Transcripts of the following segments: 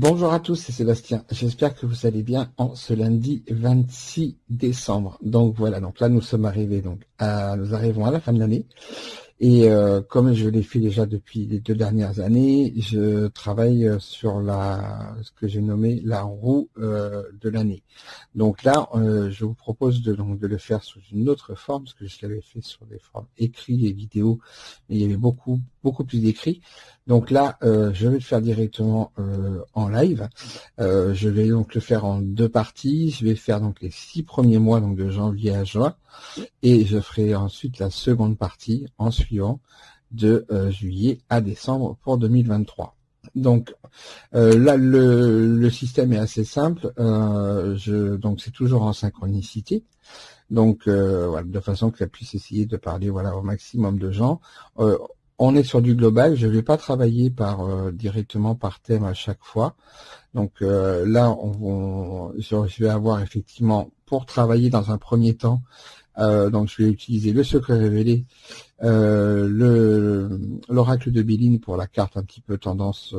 Bonjour à tous, c'est Sébastien. J'espère que vous allez bien en ce lundi 26 décembre. Donc voilà, donc là nous sommes arrivés nous arrivons à la fin de l'année. Et comme je l'ai fait déjà depuis les 2 dernières années, je travaille sur ce que j'ai nommé la roue de l'année. Donc là, je vous propose de le faire sous une autre forme, parce que je l'avais fait sur des formes écrits et vidéos, mais il y avait beaucoup plus d'écrits. Donc là, je vais le faire directement en live. Je vais donc le faire en 2 parties. Je vais faire donc les 6 premiers mois, donc de janvier à juin. Et je ferai ensuite la seconde partie en suivant de juillet à décembre pour 2023. Donc là, le système est assez simple. Donc c'est toujours en synchronicité. Donc voilà, de façon que ça puisse essayer de parler au maximum de gens. On est sur du global. Je ne vais pas travailler directement par thème à chaque fois. Donc là, je vais avoir effectivement, pour travailler dans un premier temps, donc je vais utiliser le secret révélé, l'oracle de Béline pour la carte un petit peu tendance,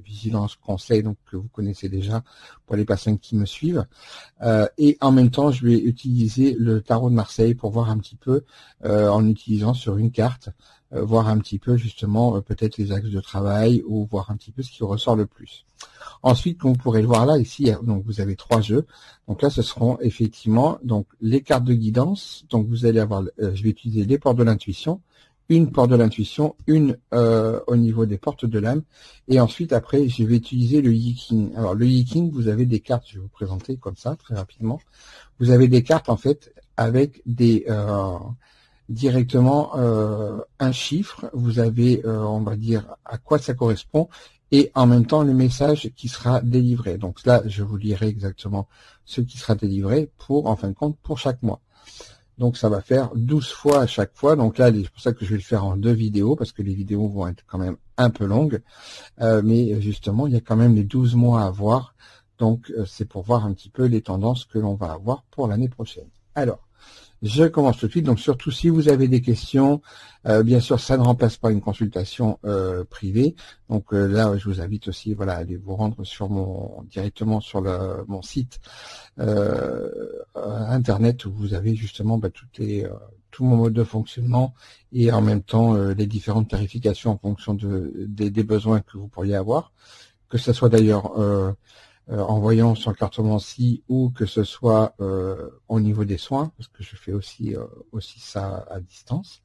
vigilance, conseil, donc que vous connaissez déjà pour les personnes qui me suivent. Et en même temps, je vais utiliser le tarot de Marseille pour voir un petit peu, en utilisant sur une carte, voir un petit peu justement peut-être les axes de travail ou voir un petit peu ce qui ressort le plus. Ensuite, comme vous pourrez le voir là, ici, donc vous avez 3 jeux. Donc là, ce seront effectivement donc les cartes de guidance. Donc vous allez avoir, je vais utiliser les portes de l'intuition, une porte de l'intuition, une au niveau des portes de l'âme, et ensuite après, je vais utiliser le Yi-King. Alors le Yi-King, vous avez des cartes, je vais vous présenter comme ça très rapidement. Vous avez des cartes en fait avec des directement un chiffre. Vous avez, on va dire, à quoi ça correspond. Et en même temps le message qui sera délivré. Donc là, je vous lirai exactement ce qui sera délivré en fin de compte, pour chaque mois. Donc ça va faire 12 fois à chaque fois. Donc là, c'est pour ça que je vais le faire en 2 vidéos, parce que les vidéos vont être quand même un peu longues. Mais justement, il y a quand même les 12 mois à voir. Donc c'est pour voir un petit peu les tendances que l'on va avoir pour l'année prochaine. Alors, je commence tout de suite. Donc surtout si vous avez des questions, bien sûr ça ne remplace pas une consultation privée. Donc là je vous invite aussi à aller vous rendre directement sur mon site internet, où vous avez justement tout mon mode de fonctionnement, et en même temps les différentes tarifications en fonction des besoins que vous pourriez avoir, que ce soit d'ailleurs en voyant sur cartomancie, ou que ce soit au niveau des soins, parce que je fais aussi ça à distance.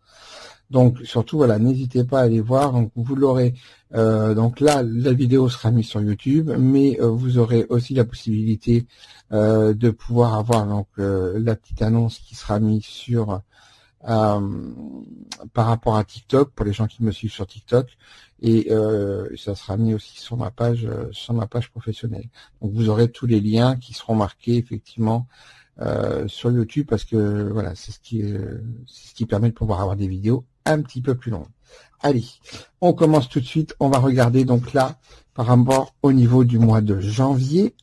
Donc surtout n'hésitez pas à aller voir. Donc vous l'aurez, donc là la vidéo sera mise sur YouTube, mais vous aurez aussi la possibilité de pouvoir avoir la petite annonce qui sera mise sur par rapport à TikTok, pour les gens qui me suivent sur TikTok, et ça sera mis aussi sur ma page professionnelle. Donc vous aurez tous les liens qui seront marqués effectivement sur YouTube, parce que c'est ce qui permet de pouvoir avoir des vidéos un petit peu plus longues. Allez, on commence tout de suite. On va regarder donc là par rapport au niveau du mois de janvier.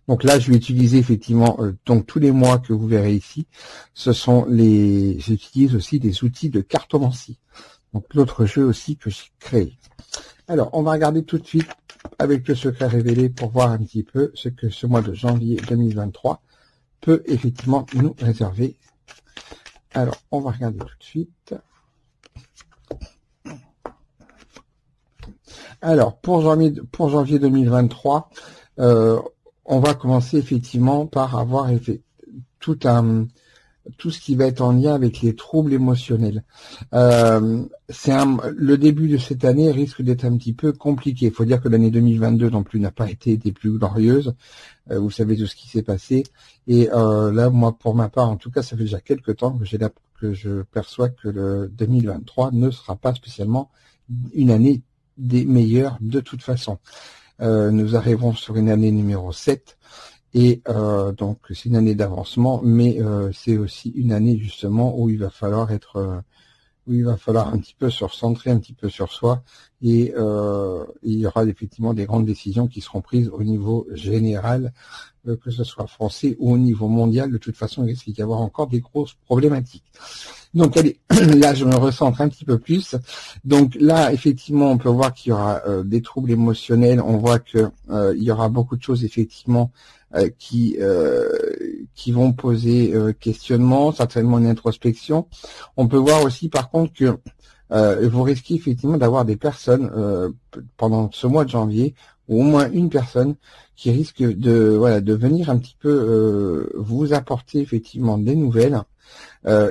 Donc là, je vais utiliser effectivement donc tous les mois que vous verrez ici. J'utilise aussi des outils de cartomancie. Donc l'autre jeu aussi que j'ai créé. Alors, on va regarder tout de suite avec le secret révélé pour voir un petit peu ce que ce mois de janvier 2023 peut effectivement nous réserver. Alors, on va regarder tout de suite. Alors, pour janvier 2023, on va commencer effectivement par avoir tout ce qui va être en lien avec les troubles émotionnels. Le début de cette année risque d'être un petit peu compliqué. Il faut dire que l'année 2022 non plus n'a pas été des plus glorieuses. Vous savez tout ce qui s'est passé. Et là, moi, pour ma part, en tout cas, ça fait déjà quelques temps que je perçois que le 2023 ne sera pas spécialement une année des meilleures de toute façon. Nous arrivons sur une année numéro 7. Et donc c'est une année d'avancement, mais c'est aussi une année justement où il va falloir où il va falloir un petit peu se recentrer un petit peu sur soi et il y aura effectivement des grandes décisions qui seront prises au niveau général, que ce soit français ou au niveau mondial. De toute façon, il risque d'y avoir encore des grosses problématiques. Donc allez, là je me recentre un petit peu plus. Donc là, effectivement, on peut voir qu'il y aura des troubles émotionnels. On voit que il y aura beaucoup de choses effectivement qui vont poser questionnement, certainement une introspection. On peut voir aussi par contre que vous risquez effectivement d'avoir des personnes pendant ce mois de janvier, ou au moins une personne qui risque de venir un petit peu vous apporter effectivement des nouvelles.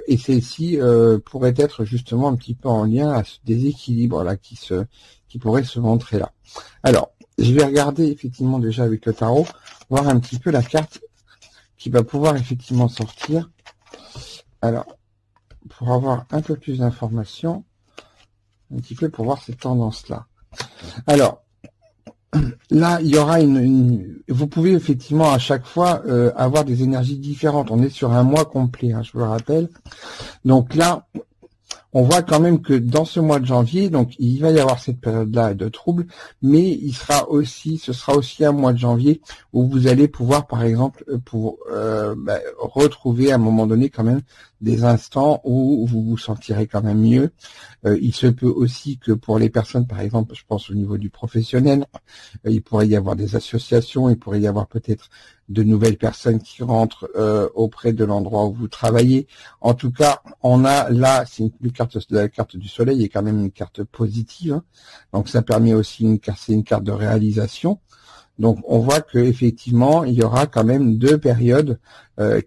Et celle-ci pourrait être justement un petit peu en lien à ce déséquilibre là qui pourrait se montrer là. Alors, je vais regarder effectivement déjà avec le tarot, voir un petit peu la carte qui va pouvoir effectivement sortir. Alors, pour avoir un peu plus d'informations, un petit peu pour voir ces tendances-là. Alors, là, il y aura vous pouvez effectivement à chaque fois avoir des énergies différentes. On est sur un mois complet, hein, je vous le rappelle. Donc là, on voit quand même que dans ce mois de janvier, donc il va y avoir cette période-là de troubles, mais ce sera aussi un mois de janvier où vous allez pouvoir, par exemple, retrouver à un moment donné quand même des instants où vous vous sentirez quand même mieux. Il se peut aussi que pour les personnes, par exemple, je pense au niveau du professionnel, il pourrait y avoir des associations, il pourrait y avoir peut-être de nouvelles personnes qui rentrent auprès de l'endroit où vous travaillez. En tout cas, on a là, la carte du soleil est quand même une carte positive, hein. Donc ça permet aussi c'est une carte de réalisation. Donc on voit que effectivement il y aura quand même deux périodes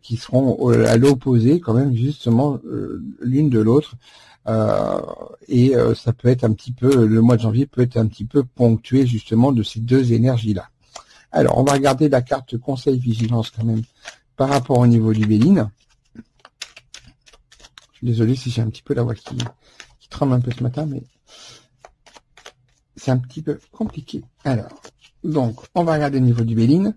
qui seront à l'opposé quand même justement l'une de l'autre. Ça peut être un petit peu, le mois de janvier peut être un petit peu ponctué justement de ces deux énergies-là. Alors, on va regarder la carte conseil vigilance quand même par rapport au niveau du Béline. Je suis désolé si j'ai un petit peu la voix qui tremble un peu ce matin, mais c'est un petit peu compliqué. Alors, donc, on va regarder le niveau du Béline.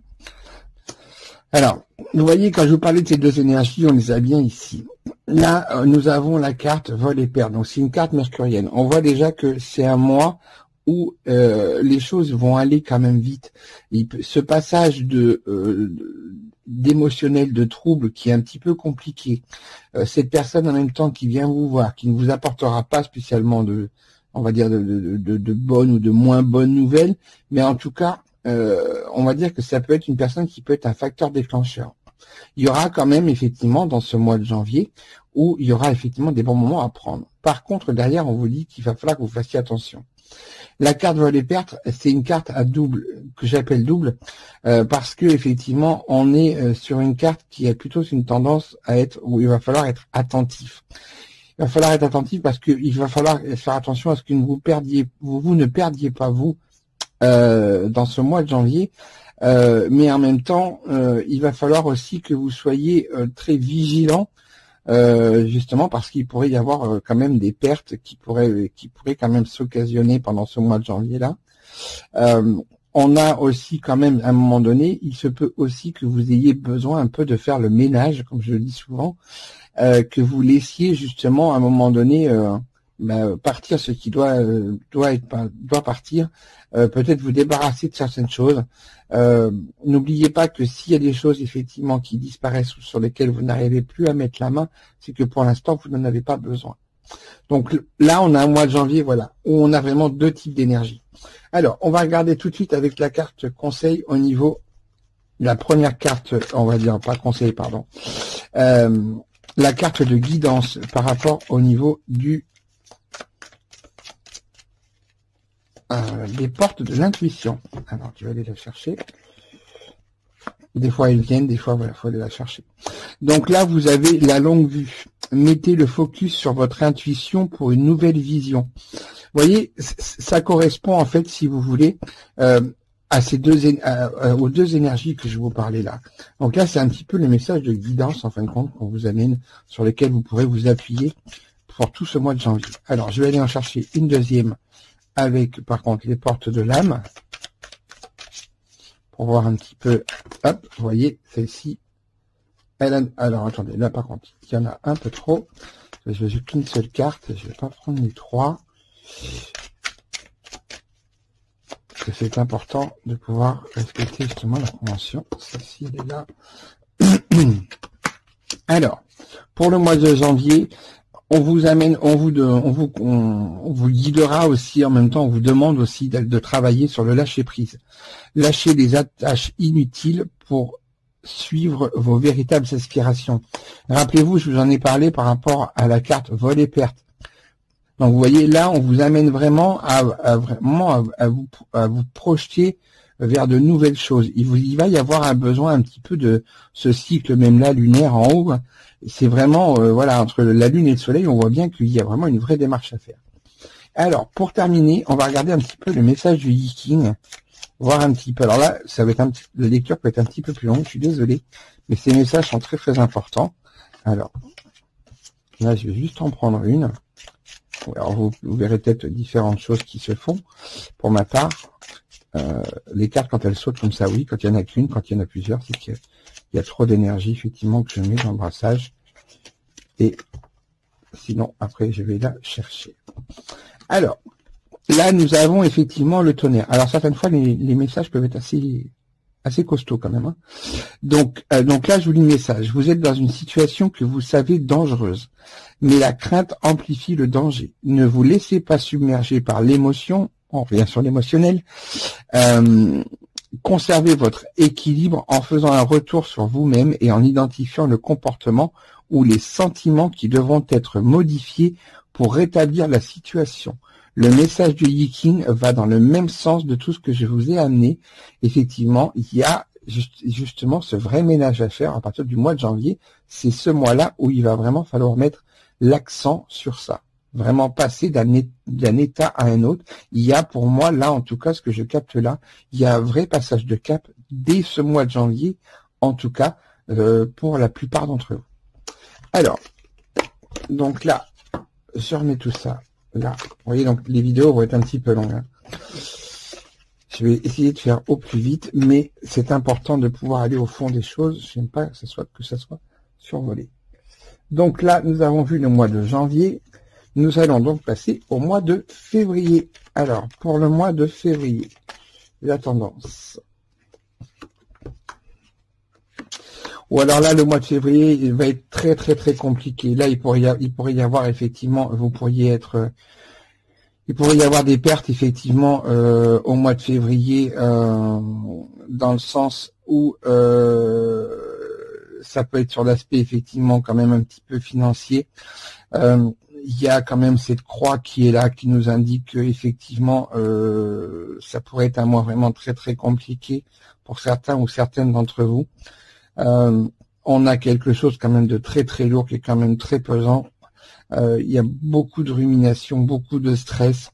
Alors, vous voyez, quand je vous parlais de ces deux énergies, on les a bien ici. Là, nous avons la carte vol et perte. Donc, c'est une carte mercurienne. On voit déjà que c'est un mois où les choses vont aller quand même vite. Ce passage d'émotionnel, de trouble qui est un petit peu compliqué, cette personne en même temps qui vient vous voir, qui ne vous apportera pas spécialement de bonnes ou de moins bonnes nouvelles, mais en tout cas, on va dire que ça peut être une personne qui peut être un facteur déclencheur. Il y aura quand même effectivement dans ce mois de janvier où il y aura effectivement des bons moments à prendre. Par contre, derrière, on vous dit qu'il va falloir que vous fassiez attention. La carte vol et perte, c'est une carte à double, que j'appelle double, parce que effectivement, on est sur une carte qui a plutôt une tendance à être où il va falloir être attentif. Il va falloir être attentif parce qu'il va falloir faire attention à ce que vous ne perdiez pas vous dans ce mois de janvier. Mais en même temps, il va falloir aussi que vous soyez très vigilant, justement parce qu'il pourrait y avoir quand même des pertes qui pourraient quand même s'occasionner pendant ce mois de janvier là. On a aussi quand même à un moment donné, il se peut aussi que vous ayez besoin un peu de faire le ménage, comme je le dis souvent, que vous laissiez justement à un moment donné partir ce qui doit partir, peut-être vous débarrasser de certaines choses. N'oubliez pas que s'il y a des choses effectivement qui disparaissent ou sur lesquelles vous n'arrivez plus à mettre la main, c'est que pour l'instant vous n'en avez pas besoin. Donc là on a un mois de janvier, voilà, où on a vraiment deux types d'énergie. Alors on va regarder tout de suite avec la carte conseil au niveau, la première carte, on va dire pas conseil, pardon, la carte de guidance par rapport au niveau des portes de l'intuition. Alors, je vais aller la chercher. Des fois, elles viennent, des fois, voilà, faut aller la chercher. Donc là, vous avez la longue vue. Mettez le focus sur votre intuition pour une nouvelle vision. Vous voyez, ça correspond, en fait, si vous voulez, à ces aux deux énergies que je vous parlais là. Donc là, c'est un petit peu le message de guidance, en fin de compte, qu'on vous amène, sur lequel vous pourrez vous appuyer pour tout ce mois de janvier. Alors, je vais aller en chercher une deuxième avec, par contre, les portes de l'âme, pour voir un petit peu. Hop, vous voyez, celle-ci, alors, attendez, là, par contre, il y en a un peu trop. Je vais juste qu'une seule carte, je vais pas prendre les 3. Parce que c'est important de pouvoir respecter justement la convention. Celle-ci, elle est là. Alors, pour le mois de janvier, on vous amène, on vous guidera aussi en même temps, on vous demande aussi de travailler sur le lâcher prise. Lâcher les attaches inutiles pour suivre vos véritables aspirations. Rappelez-vous, je vous en ai parlé par rapport à la carte vol et perte. Donc vous voyez là, on vous amène vraiment à vous projeter vers de nouvelles choses. Il va y avoir un besoin un petit peu de ce cycle même là lunaire en haut. C'est vraiment voilà, entre la lune et le soleil, on voit bien qu'il y a vraiment une vraie démarche à faire. Alors pour terminer, on va regarder un petit peu le message du Yi-King, voir un petit peu. Alors là, ça va être la lecture peut être un petit peu plus longue, je suis désolé, mais ces messages sont très très importants. Alors là, je vais juste en prendre une. Alors vous verrez peut-être différentes choses qui se font. Pour ma part, les cartes quand elles sautent comme ça, oui. Quand il y en a qu'une, quand il y en a plusieurs, c'est qu'il y a trop d'énergie effectivement que je mets dans le brassage. Et sinon, après, je vais la chercher. Alors, là, nous avons effectivement le tonnerre. Alors certaines fois, les messages peuvent être assez costauds quand même. Hein. Donc là, je vous lis le message. Vous êtes dans une situation que vous savez dangereuse, mais la crainte amplifie le danger. Ne vous laissez pas submerger par l'émotion. On revient sur l'émotionnel. Conservez votre équilibre en faisant un retour sur vous-même et en identifiant le comportement ou les sentiments qui devront être modifiés pour rétablir la situation. Le message du Yi-King va dans le même sens de tout ce que je vous ai amené. Effectivement, il y a justement ce vrai ménage à faire à partir du mois de janvier. C'est ce mois-là où il va vraiment falloir mettre l'accent sur ça. Vraiment passer d'un état à un autre. Il y a pour moi, là en tout cas, ce que je capte là, il y a un vrai passage de cap dès ce mois de janvier, en tout cas, pour la plupart d'entre vous. Alors, donc là, je remets tout ça. Là, vous voyez, donc les vidéos vont être un petit peu longues. Hein. Je vais essayer de faire au plus vite, mais c'est important de pouvoir aller au fond des choses. Je n'aime pas que ça soit survolé. Donc là, nous avons vu le mois de janvier. Nous allons donc passer au mois de février. Alors, pour le mois de février, la tendance. Ou alors là, le mois de février, il va être très très très compliqué. Là, il pourrait y avoir effectivement, il pourrait y avoir des pertes effectivement au mois de février, dans le sens où ça peut être sur l'aspect effectivement quand même un petit peu financier. Il y a quand même cette croix qui est là, qui nous indique que effectivement ça pourrait être un mois vraiment très très compliqué pour certains ou certaines d'entre vous. On a quelque chose quand même de très très lourd qui est quand même très pesant. Il y a beaucoup de rumination, beaucoup de stress.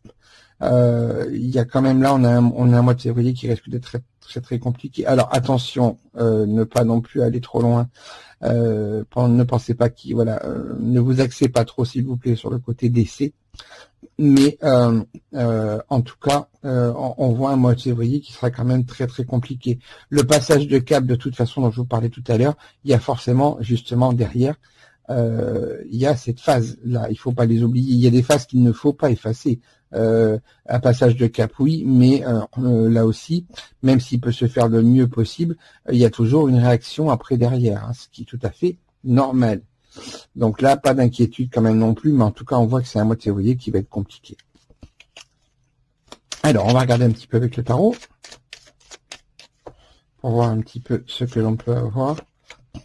Il y a quand même là, on a un mois de février qui risque d'être très très très compliqué. Alors attention, ne pas non plus aller trop loin. Ne pensez pas ne vous axez pas trop s'il vous plaît sur le côté décès. Mais en tout cas, on voit un mois de février qui sera quand même très très compliqué. Le passage de cap, de toute façon, dont je vous parlais tout à l'heure, il y a forcément justement derrière, il y a cette phase là. Il faut pas les oublier. Il y a des phases qu'il ne faut pas effacer. Un passage de cap, oui, mais là aussi, même s'il peut se faire le mieux possible, il y a toujours une réaction après derrière, hein, ce qui est tout à fait normal. Donc là, pas d'inquiétude quand même non plus, mais en tout cas, on voit que c'est un mois de février qui va être compliqué. Alors, on va regarder un petit peu avec le tarot, pour voir un petit peu ce que l'on peut avoir. Vous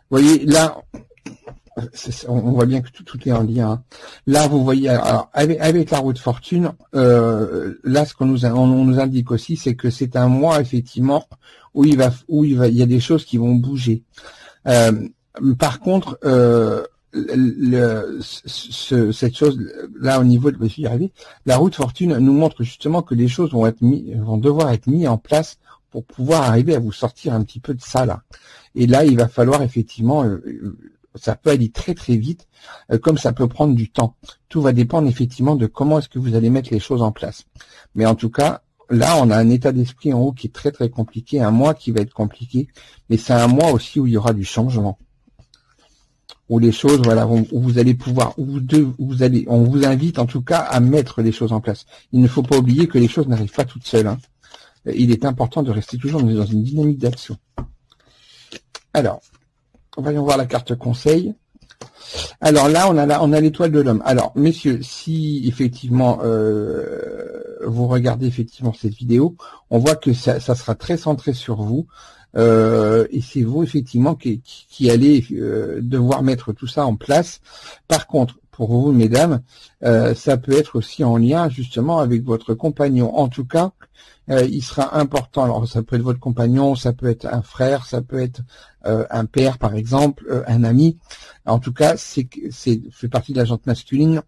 voyez, là, on voit bien que tout est en lien. Hein. Là, vous voyez, alors, avec la roue de fortune, là, ce qu'on on nous indique aussi, c'est que c'est un mois, effectivement, où il y a des choses qui vont bouger. Par contre, cette chose là au niveau de, je vais y arriver, la roue de fortune nous montre justement que les choses vont devoir être mises en place pour pouvoir arriver à vous sortir un petit peu de ça là. Et là, il va falloir effectivement, ça peut aller très très vite, comme ça peut prendre du temps. Tout va dépendre effectivement de comment est-ce que vous allez mettre les choses en place. Mais en tout cas, là, on a un état d'esprit en haut qui est très très compliqué, un mois qui va être compliqué, mais c'est un mois aussi où il y aura du changement. où les choses, voilà, où vous allez pouvoir, on vous invite en tout cas à mettre les choses en place. Il ne faut pas oublier que les choses n'arrivent pas toutes seules, hein. Il est important de rester toujours dans une dynamique d'action. Alors, voyons voir la carte conseil. Alors là, on a l'étoile de l'homme. Alors, messieurs, si effectivement vous regardez effectivement cette vidéo, on voit que ça sera très centré sur vous. Et c'est vous effectivement qui allez devoir mettre tout ça en place. Par contre, pour vous, mesdames, ça peut être aussi en lien justement avec votre compagnon. En tout cas, il sera important. Alors, ça peut être votre compagnon, ça peut être un frère, ça peut être un père, par exemple, un ami. En tout cas, c'est fait partie de la jante masculine,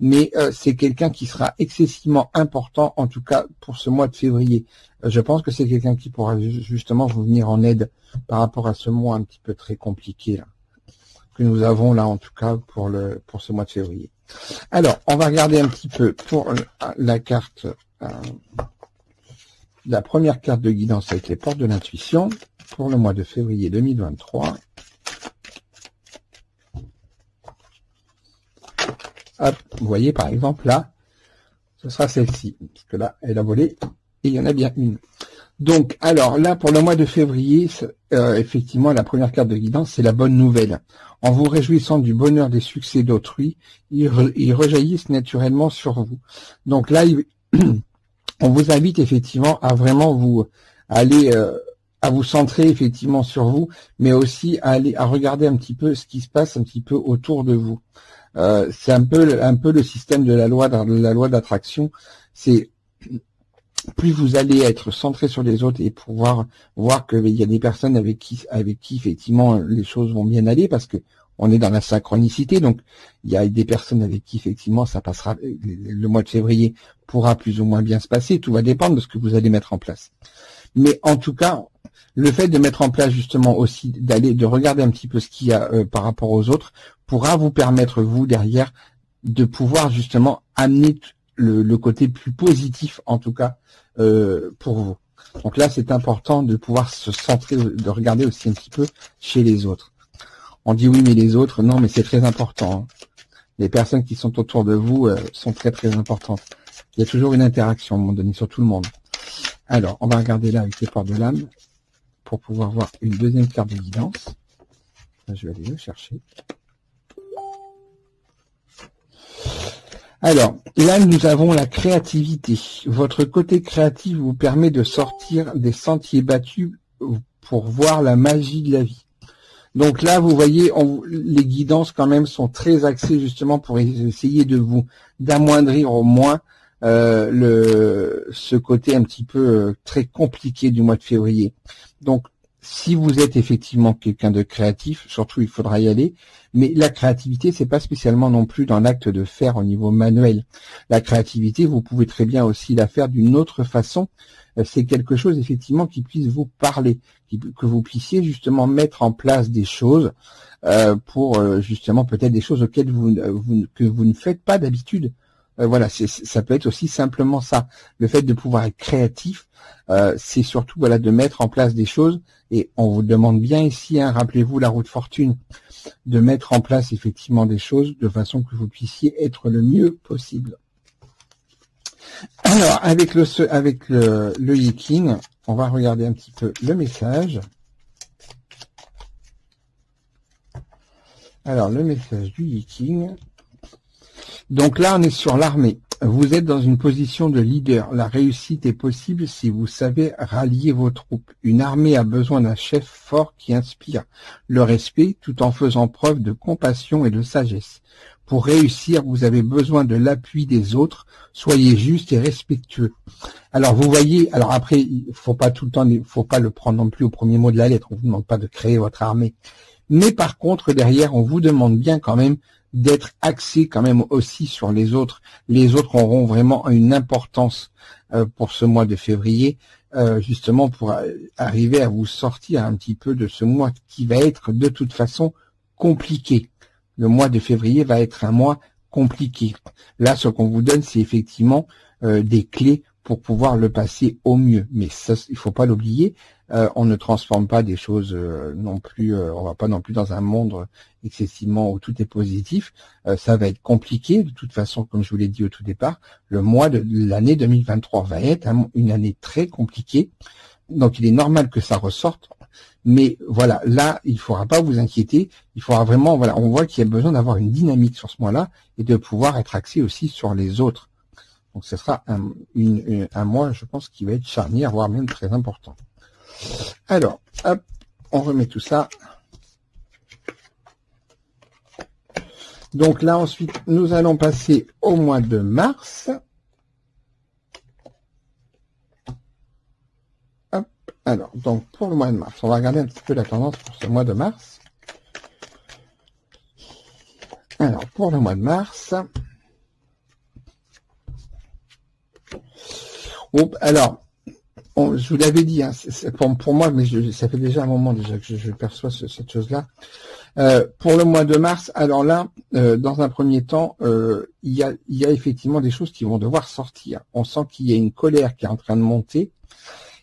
mais c'est quelqu'un qui sera excessivement important, en tout cas pour ce mois de février. Je pense que c'est quelqu'un qui pourra justement vous venir en aide par rapport à ce mois un petit peu très compliqué là, que nous avons là, en tout cas pour ce mois de février. Alors, on va regarder un petit peu pour la carte. La première carte de guidance avec les portes de l'intuition pour le mois de février 2023. Hop, vous voyez par exemple là, ce sera celle-ci, parce que là, elle a volé, et il y en a bien une. Donc, alors là, pour le mois de février, effectivement, la première carte de guidance, c'est la bonne nouvelle. En vous réjouissant du bonheur des succès d'autrui, ils rejaillissent naturellement sur vous. Donc là, on vous invite effectivement à vraiment vous aller à vous centrer effectivement sur vous, mais aussi à regarder un petit peu ce qui se passe un petit peu autour de vous. C'est un peu le système de la loi d'attraction. C'est plus vous allez être centré sur les autres et pouvoir voir qu'il y a des personnes avec qui effectivement les choses vont bien aller, parce que on est dans la synchronicité, donc il y a des personnes avec qui effectivement ça passera, le mois de février pourra plus ou moins bien se passer, tout va dépendre de ce que vous allez mettre en place. Mais en tout cas, le fait de mettre en place justement aussi, de regarder un petit peu ce qu'il y a par rapport aux autres, pourra vous permettre, vous, derrière, de pouvoir justement amener le côté plus positif, en tout cas, pour vous. Donc là, c'est important de pouvoir se centrer, de regarder aussi un petit peu chez les autres. On dit oui, mais les autres, non, mais c'est très important, hein. Les personnes qui sont autour de vous sont très très importantes. Il y a toujours une interaction à un moment donné sur tout le monde. Alors, on va regarder là avec les portes de l'âme pour pouvoir voir une deuxième carte de guidance. Je vais aller le chercher. Alors, là, nous avons la créativité. Votre côté créatif vous permet de sortir des sentiers battus pour voir la magie de la vie. Donc là, vous voyez, les guidances quand même sont très axées justement pour essayer de vous d'amoindrir au moins ce côté un petit peu très compliqué du mois de février. Donc, si vous êtes effectivement quelqu'un de créatif, surtout il faudra y aller, mais la créativité, c'est pas spécialement non plus dans l'acte de faire au niveau manuel. La créativité, vous pouvez très bien aussi la faire d'une autre façon. C'est quelque chose effectivement qui puisse vous parler, que vous puissiez justement mettre en place des choses pour justement peut-être des choses auxquelles que vous ne faites pas d'habitude. Voilà, ça peut être aussi simplement ça. Le fait de pouvoir être créatif, c'est surtout voilà de mettre en place des choses. Et on vous demande bien ici, hein, rappelez-vous la roue de fortune, de mettre en place effectivement des choses de façon que vous puissiez être le mieux possible. Alors, avec le Yi-King, on va regarder un petit peu le message. Alors, le message du Yi-King. Donc là, on est sur l'armée. Vous êtes dans une position de leader. La réussite est possible si vous savez rallier vos troupes. Une armée a besoin d'un chef fort qui inspire le respect tout en faisant preuve de compassion et de sagesse. Pour réussir, vous avez besoin de l'appui des autres. Soyez juste et respectueux. Alors vous voyez, alors après, il faut pas tout le temps, il faut pas le prendre non plus au premier mot de la lettre. On vous demande pas de créer votre armée. Mais par contre, derrière, on vous demande bien quand même d'être axé quand même aussi sur les autres. Les autres auront vraiment une importance pour ce mois de février, justement pour arriver à vous sortir un petit peu de ce mois qui va être de toute façon compliqué. Le mois de février va être un mois compliqué. Là, ce qu'on vous donne, c'est effectivement des clés pour pouvoir le passer au mieux. Mais ça, il faut pas l'oublier. On ne transforme pas des choses non plus. On va pas non plus dans un monde excessivement où tout est positif. Ça va être compliqué de toute façon, comme je vous l'ai dit au tout départ. Le mois de l'année 2023 va être une année très compliquée. Donc il est normal que ça ressorte. Mais voilà, là, il ne faudra pas vous inquiéter. Il faudra vraiment, voilà, on voit qu'il y a besoin d'avoir une dynamique sur ce mois-là et de pouvoir être axé aussi sur les autres. Donc ce sera un mois, je pense, qui va être charnière, voire même très important. Alors, hop, on remet tout ça. Donc là, ensuite, nous allons passer au mois de mars. Hop, alors, donc pour le mois de mars, on va regarder un petit peu la tendance pour ce mois de mars. Alors, pour le mois de mars... Alors, je vous l'avais dit, hein, pour moi, mais ça fait déjà un moment déjà que je perçois cette chose-là. Pour le mois de mars, alors là, dans un premier temps, il y a effectivement des choses qui vont devoir sortir. On sent qu'il y a une colère qui est en train de monter.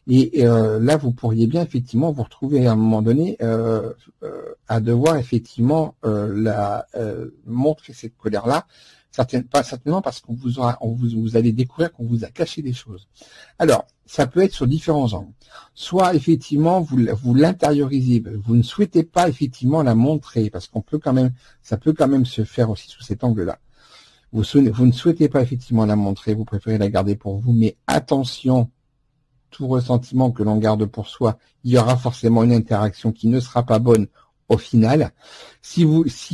Et là, vous pourriez bien effectivement vous retrouver à un moment donné à devoir effectivement montrer cette colère-là. Pas certainement parce qu'on vous allez découvrir qu'on vous a caché des choses. Alors, ça peut être sur différents angles. Soit effectivement vous l'intériorisez, vous ne souhaitez pas effectivement la montrer parce ça peut quand même se faire aussi sous cet angle-là. Vous ne souhaitez pas effectivement la montrer, vous préférez la garder pour vous, mais attention, tout ressentiment que l'on garde pour soi, il y aura forcément une interaction qui ne sera pas bonne au final. Si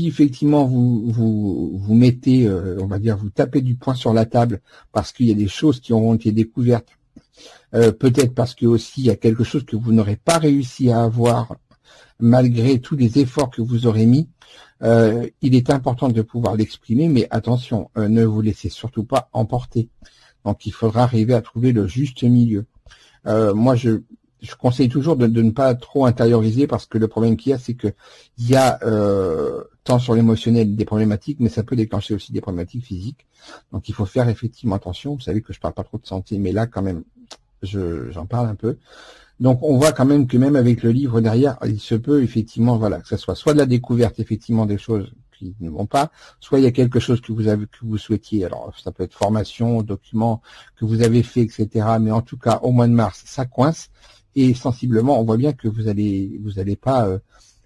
effectivement vous mettez, on va dire, vous tapez du poing sur la table parce qu'il y a des choses qui auront été découvertes, peut-être parce que aussi il y a quelque chose que vous n'aurez pas réussi à avoir malgré tous les efforts que vous aurez mis, il est important de pouvoir l'exprimer, mais attention, ne vous laissez surtout pas emporter. Donc il faudra arriver à trouver le juste milieu. Moi je conseille toujours de ne pas trop intérioriser parce que le problème qu'il y a, c'est que il y a tant sur l'émotionnel des problématiques, mais ça peut déclencher aussi des problématiques physiques. Donc il faut faire effectivement attention. Vous savez que je parle pas trop de santé, mais là quand même, j'en parle un peu. Donc on voit quand même que même avec le livre derrière, il se peut effectivement, voilà, que ce soit de la découverte effectivement des choses qui ne vont pas, soit il y a quelque chose que vous souhaitiez. Alors ça peut être formation, documents que vous avez fait, etc. Mais en tout cas au mois de mars, ça coince. Et sensiblement, on voit bien que vous allez pas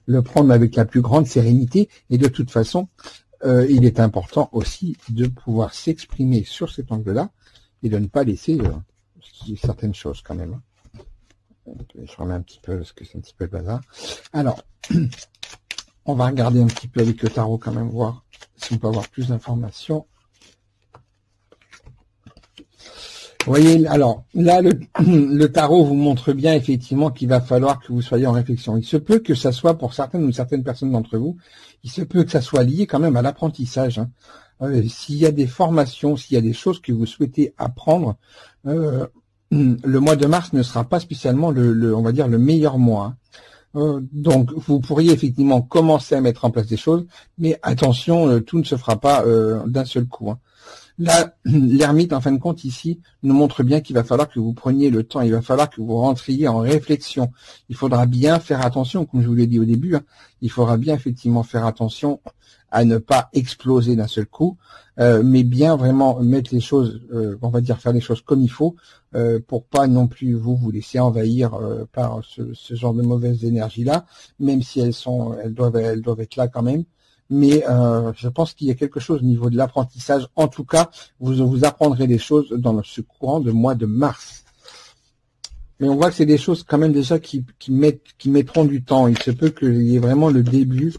le prendre avec la plus grande sérénité. Et de toute façon, il est important aussi de pouvoir s'exprimer sur cet angle-là et de ne pas laisser certaines choses quand même. Je remets un petit peu parce que c'est un petit peu le bazar. Alors, on va regarder un petit peu avec le tarot quand même, voir si on peut avoir plus d'informations. Vous voyez, alors là, le tarot vous montre bien effectivement qu'il va falloir que vous soyez en réflexion. Il se peut que ça soit pour certaines personnes d'entre vous, il se peut que ça soit lié quand même à l'apprentissage. Hein. S'il y a des formations, s'il y a des choses que vous souhaitez apprendre, le mois de mars ne sera pas spécialement on va dire le meilleur mois. Hein. Donc vous pourriez effectivement commencer à mettre en place des choses, mais attention, tout ne se fera pas d'un seul coup. Hein. Là, l'ermite, en fin de compte, ici, nous montre bien qu'il va falloir que vous preniez le temps, il va falloir que vous rentriez en réflexion. Il faudra bien faire attention, comme je vous l'ai dit au début, hein, il faudra bien effectivement faire attention à ne pas exploser d'un seul coup, mais bien vraiment mettre les choses, on va dire faire les choses comme il faut, pour pas non plus vous laisser envahir par ce genre de mauvaises énergies-là, même si elles doivent être là quand même. Mais je pense qu'il y a quelque chose au niveau de l'apprentissage. En tout cas, vous apprendrez des choses dans ce courant de mois de mars. Mais on voit que c'est des choses quand même déjà qui mettront du temps. Il se peut qu'il y ait vraiment le début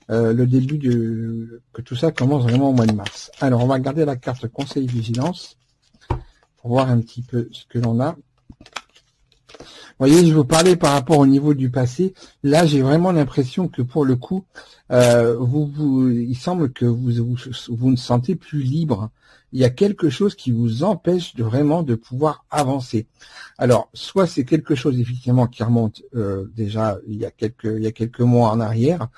que tout ça commence vraiment au mois de mars. Alors, on va regarder la carte Conseil Vigilance pour voir un petit peu ce que l'on a. Vous voyez, je vous parlais par rapport au niveau du passé. Là, j'ai vraiment l'impression que pour le coup, il semble que vous ne sentez plus libre. Il y a quelque chose qui vous empêche vraiment de pouvoir avancer. Alors, soit c'est quelque chose effectivement qui remonte déjà il y a quelques mois en arrière,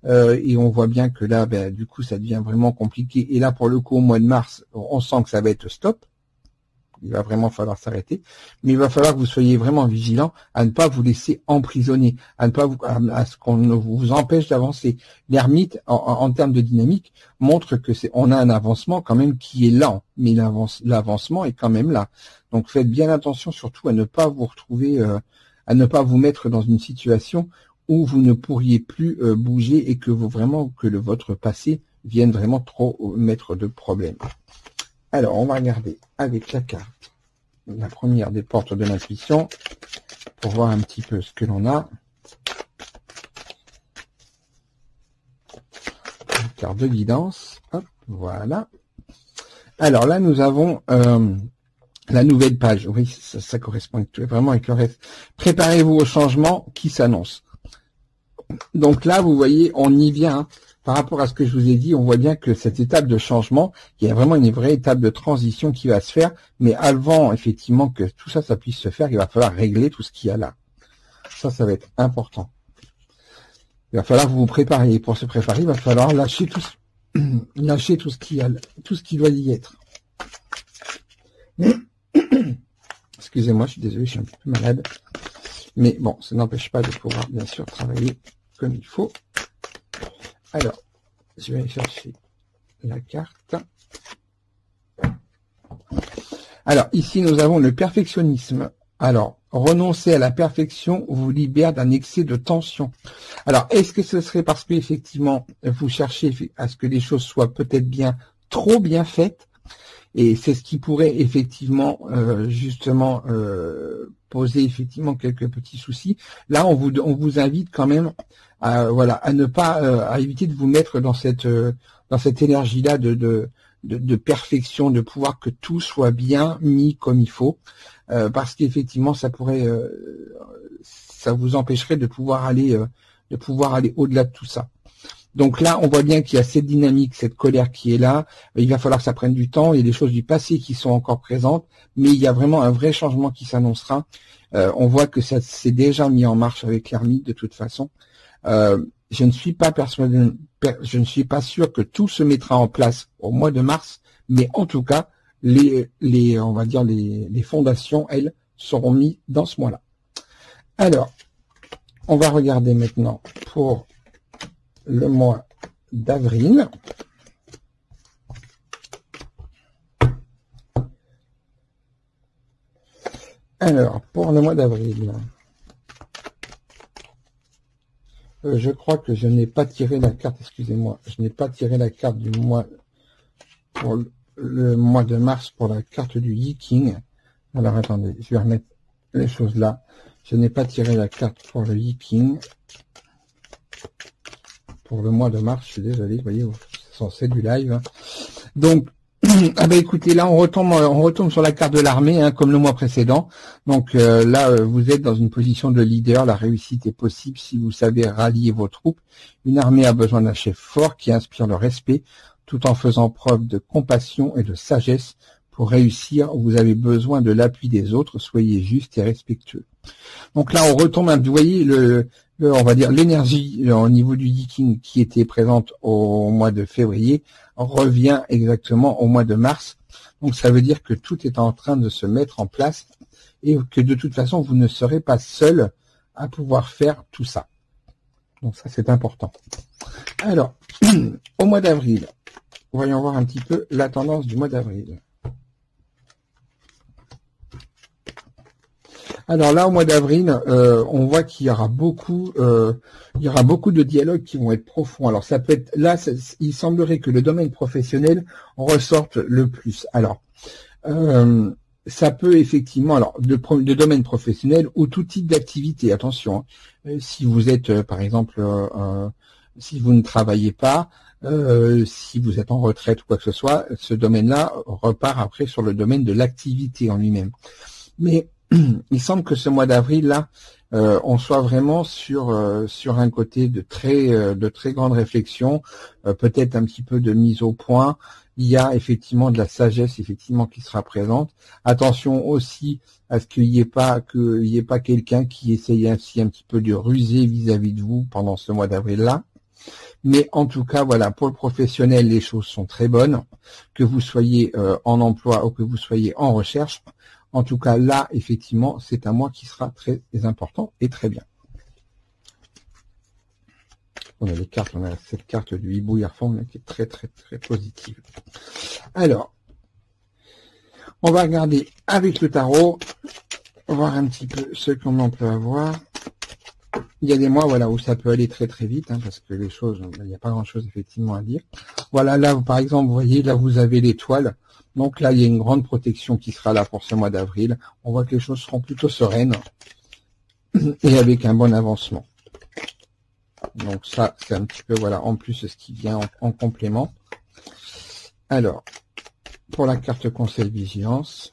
et on voit bien que là, du coup, ça devient vraiment compliqué. Et là, pour le coup, au mois de mars, on sent que ça va être stop. il va vraiment falloir s'arrêter. Mais il va falloir que vous soyez vraiment vigilant à ne pas vous laisser emprisonner, à ne pas à ce qu'on ne vous empêche d'avancer. L'ermite, en termes de dynamique, montre que on a un avancement quand même qui est lent, mais l'avancement est quand même là. Donc faites bien attention surtout à ne pas vous retrouver, à ne pas vous mettre dans une situation où vous ne pourriez plus bouger et que votre passé vienne vraiment trop mettre de problèmes. Alors, on va regarder avec la carte, la première des portes de l'intuition, pour voir un petit peu ce que l'on a. Une carte de guidance, hop, voilà. Alors là, nous avons la nouvelle page. Oui, ça correspond vraiment avec le reste. Préparez-vous au changement qui s'annonce. Donc là, vous voyez, on y vient. Hein. Par rapport à ce que je vous ai dit, on voit bien que cette étape de changement, il y a vraiment une vraie étape de transition qui va se faire. Mais avant, effectivement, que tout ça, ça puisse se faire, il va falloir régler tout ce qu'il y a là. Ça va être important. Il va falloir que vous vous prépariez. Pour se préparer, il va falloir lâcher tout ce qui doit y être. Excusez-moi, je suis désolé, je suis un petit peu malade. Mais bon, ça n'empêche pas de pouvoir, bien sûr, travailler comme il faut. Alors, je vais aller chercher la carte. Alors, ici, nous avons le perfectionnisme. Alors, renoncer à la perfection vous libère d'un excès de tension. Alors, est-ce que ce serait parce que, effectivement, vous cherchez à ce que les choses soient peut-être trop bien faites? Et c'est ce qui pourrait effectivement justement poser effectivement quelques petits soucis. Là, on vous invite quand même à ne pas à éviter de vous mettre dans cette énergie-là de perfection, de pouvoir que tout soit bien mis comme il faut, parce qu'effectivement ça pourrait ça vous empêcherait de pouvoir aller au-delà de tout ça. Donc là, on voit bien qu'il y a cette dynamique, cette colère qui est là. Il va falloir que ça prenne du temps. Il y a des choses du passé qui sont encore présentes, mais il y a vraiment un vrai changement qui s'annoncera. On voit que ça s'est déjà mis en marche avec l'ermite de toute façon. Je ne suis pas persuadé, je ne suis pas sûr que tout se mettra en place au mois de mars, mais en tout cas, on va dire les fondations, elles, seront mises dans ce mois-là. Alors, on va regarder maintenant pour le mois d'avril. Alors, pour le mois d'avril, je crois que je n'ai pas tiré la carte, excusez-moi, je n'ai pas tiré la carte du mois, pour le mois de mars, pour la carte du Yi-King. Alors, attendez, je vais remettre les choses là. Je n'ai pas tiré la carte pour le Yi-King. Pour le mois de mars, je suis désolé, vous voyez, c'est censé du live. Hein. Donc, écoutez, là on retombe sur la carte de l'armée, hein, comme le mois précédent. Donc là, vous êtes dans une position de leader. La réussite est possible si vous savez rallier vos troupes. Une armée a besoin d'un chef fort qui inspire le respect, tout en faisant preuve de compassion et de sagesse. Pour réussir, vous avez besoin de l'appui des autres. Soyez juste et respectueux. Donc là, on retombe, vous voyez, on va dire l'énergie au niveau du Yi-King qui était présente au mois de février revient exactement au mois de mars. Donc ça veut dire que tout est en train de se mettre en place et que de toute façon, vous ne serez pas seul à pouvoir faire tout ça. Donc ça, c'est important. Alors, au mois d'avril, voyons voir un petit peu la tendance du mois d'avril. Alors là, au mois d'avril, on voit qu'il y aura beaucoup de dialogues qui vont être profonds. Alors ça peut être là, il semblerait que le domaine professionnel ressorte le plus. Alors ça peut effectivement, alors de domaine professionnel ou tout type d'activité. Attention, hein. Si vous êtes par exemple, si vous ne travaillez pas, si vous êtes en retraite ou quoi que ce soit, ce domaine-là repart après sur le domaine de l'activité en lui-même. Mais il semble que ce mois d'avril là, on soit vraiment sur un côté de très grande réflexion, peut-être un petit peu de mise au point. Il y a effectivement de la sagesse effectivement qui sera présente. Attention aussi à ce qu'il y ait pas quelqu'un qui essaye ainsi un petit peu de ruser vis-à-vis de vous pendant ce mois d'avril là. Mais en tout cas, voilà, pour le professionnel, les choses sont très bonnes. Que vous soyez en emploi ou que vous soyez en recherche, en tout cas, là, effectivement, c'est un mois qui sera très important et très bien. On a les cartes, on a cette carte du hibou Yerfang qui est très positive. Alors, on va regarder avec le tarot, voir un petit peu ce qu'on peut avoir. Il y a des mois, voilà, où ça peut aller très vite, hein, parce que les choses, il n'y a pas grand-chose effectivement à dire. Voilà, là, par exemple, vous voyez, là, vous avez l'étoile. Donc là, il y a une grande protection qui sera là pour ce mois d'avril. On voit que les choses seront plutôt sereines et avec un bon avancement. Donc ça, c'est un petit peu, voilà, en plus ce qui vient en complément. Alors, pour la carte conseil vigilance,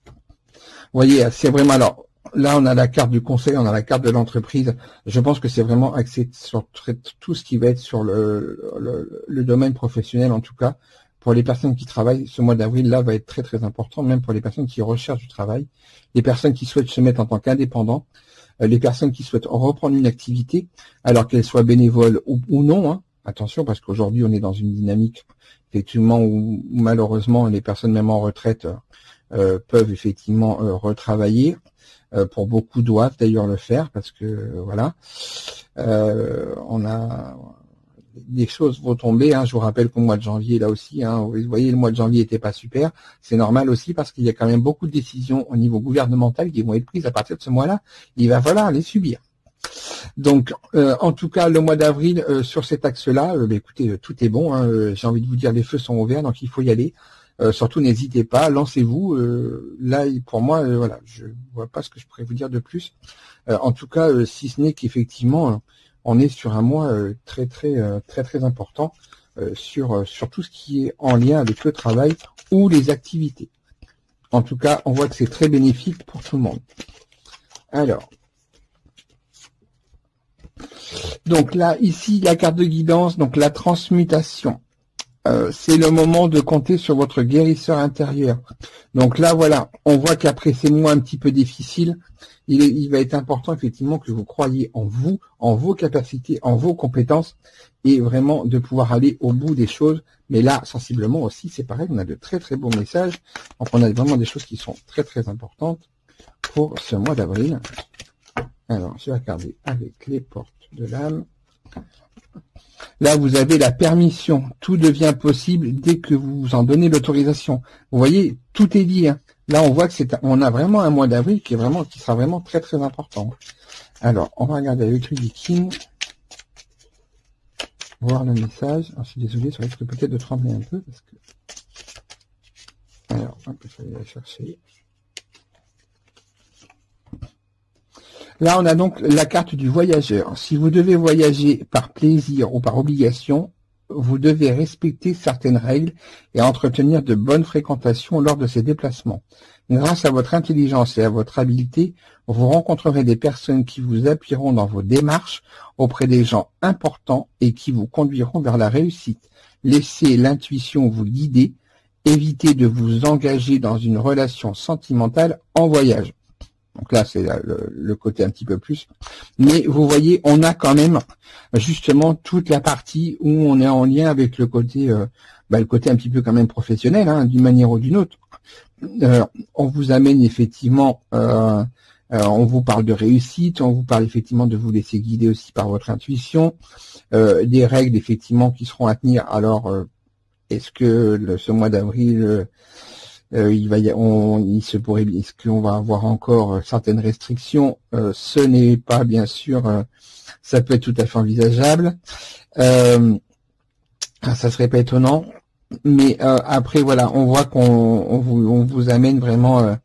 vous voyez, c'est vraiment, alors, là, on a la carte du conseil, on a la carte de l'entreprise. Je pense que c'est vraiment axé sur tout ce qui va être sur le domaine professionnel, en tout cas. Pour les personnes qui travaillent, ce mois d'avril, là, va être très important, même pour les personnes qui recherchent du travail, les personnes qui souhaitent se mettre en tant qu'indépendants, les personnes qui souhaitent reprendre une activité, alors qu'elle soit bénévole ou non, hein. Attention, parce qu'aujourd'hui, on est dans une dynamique, effectivement, où malheureusement, les personnes même en retraite peuvent effectivement retravailler. Pour beaucoup doivent d'ailleurs le faire, parce que voilà, on a des choses vont tomber. Hein. Je vous rappelle qu'au mois de janvier, là aussi, hein, vous voyez, le mois de janvier était pas super. C'est normal aussi parce qu'il y a quand même beaucoup de décisions au niveau gouvernemental qui vont être prises à partir de ce mois-là. Il va falloir les subir. Donc, en tout cas, le mois d'avril, sur cet axe-là, écoutez, tout est bon. Hein, j'ai envie de vous dire, les feux sont ouverts, donc il faut y aller. Surtout, n'hésitez pas, lancez-vous. Là, pour moi, voilà, je vois pas ce que je pourrais vous dire de plus. En tout cas, si ce n'est qu'effectivement, on est sur un mois très important sur tout ce qui est en lien avec le travail ou les activités. En tout cas, on voit que c'est très bénéfique pour tout le monde. Alors, donc là, ici, la carte de guidance, donc la transmutation. C'est le moment de compter sur votre guérisseur intérieur. Donc là, voilà, on voit qu'après ces mois un petit peu difficiles, il va être important effectivement que vous croyiez en vous, en vos capacités, en vos compétences, et vraiment de pouvoir aller au bout des choses. Mais là, sensiblement aussi, c'est pareil, on a de très beaux messages. Donc on a vraiment des choses qui sont très importantes pour ce mois d'avril. Alors, je vais regarder avec les portes de l'âme. Là, vous avez la permission. Tout devient possible dès que vous en donnez l'autorisation. Vous voyez, tout est dit. Hein. Là, on voit que on a vraiment un mois d'avril qui sera vraiment très important. Alors, on va regarder avec Rudy King. Voir le message. Alors, je suis désolé, ça risque peut-être de trembler un peu parce que. Alors, hop, je vais aller la chercher. Là, on a donc la carte du voyageur. Si vous devez voyager par plaisir ou par obligation, vous devez respecter certaines règles et entretenir de bonnes fréquentations lors de ces déplacements. Grâce à votre intelligence et à votre habileté, vous rencontrerez des personnes qui vous appuieront dans vos démarches auprès des gens importants et qui vous conduiront vers la réussite. Laissez l'intuition vous guider. Évitez de vous engager dans une relation sentimentale en voyage. Donc là, c'est le côté un petit peu plus. Mais vous voyez, on a quand même justement toute la partie où on est en lien avec le côté un petit peu quand même professionnel, hein, d'une manière ou d'une autre. On vous amène effectivement, on vous parle de réussite, on vous parle effectivement de vous laisser guider aussi par votre intuition, des règles effectivement qui seront à tenir. Alors, est-ce que ce mois d'avril... est-ce qu'on va avoir encore certaines restrictions? Ce n'est pas, bien sûr, ça peut être tout à fait envisageable. Ça serait pas étonnant, mais après voilà, on voit on vous amène vraiment,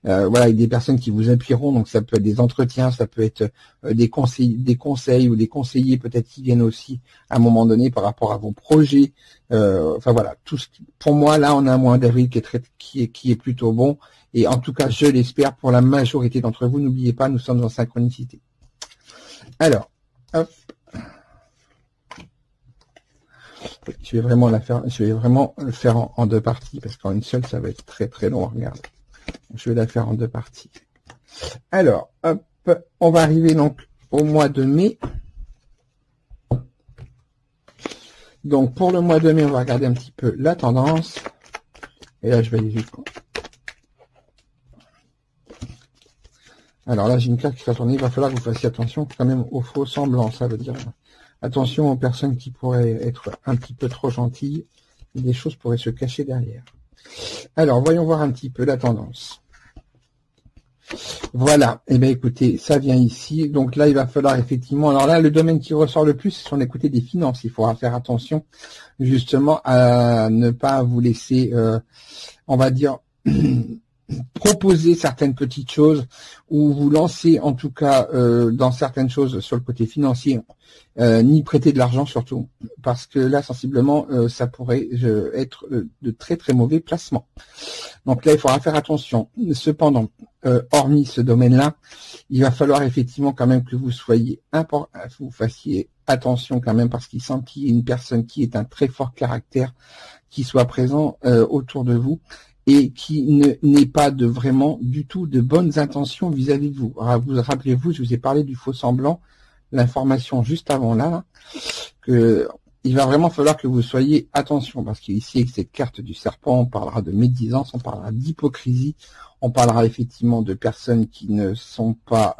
avec des personnes qui vous appuieront. Donc ça peut être des entretiens, ça peut être des conseils ou des conseillers peut-être qui viennent aussi à un moment donné par rapport à vos projets. Voilà, pour moi là on a un mois d'avril qui est plutôt bon, et en tout cas je l'espère pour la majorité d'entre vous. N'oubliez pas, nous sommes en synchronicité. Alors, hop, je vais vraiment le faire en deux parties parce qu'en une seule ça va être très long. Regarde, je vais la faire en deux parties. Alors, hop, on va arriver donc au mois de mai. Donc pour le mois de mai, on va regarder un petit peu la tendance. Et là, je vais aller jusqu'au... Alors là, j'ai une carte qui va tourner. Il va falloir que vous fassiez attention quand même aux faux semblants. Ça veut dire attention aux personnes qui pourraient être un petit peu trop gentilles. Des choses pourraient se cacher derrière. Alors, voyons voir un petit peu la tendance. Voilà. Eh bien, écoutez, ça vient ici. Donc là, il va falloir effectivement... Alors là, le domaine qui ressort le plus, c'est sur les côtés des finances. Il faudra faire attention justement à ne pas vous laisser, on va dire... proposer certaines petites choses ou vous lancer en tout cas dans certaines choses sur le côté financier, ni prêter de l'argent surtout, parce que là sensiblement ça pourrait être de très très mauvais placements. Donc là il faudra faire attention. Cependant, hormis ce domaine-là, il va falloir effectivement quand même que vous vous fassiez attention quand même, parce qu'il semble qu'il y ait une personne qui est un très fort caractère qui soit présent autour de vous et qui n'ait pas de vraiment du tout de bonnes intentions vis-à-vis de vous. Alors, vous rappelez-vous, je vous ai parlé du faux semblant, l'information juste avant là, que il va vraiment falloir que vous soyez attention, parce qu'ici avec cette carte du serpent, on parlera de médisance, on parlera d'hypocrisie, on parlera effectivement de personnes qui ne sont pas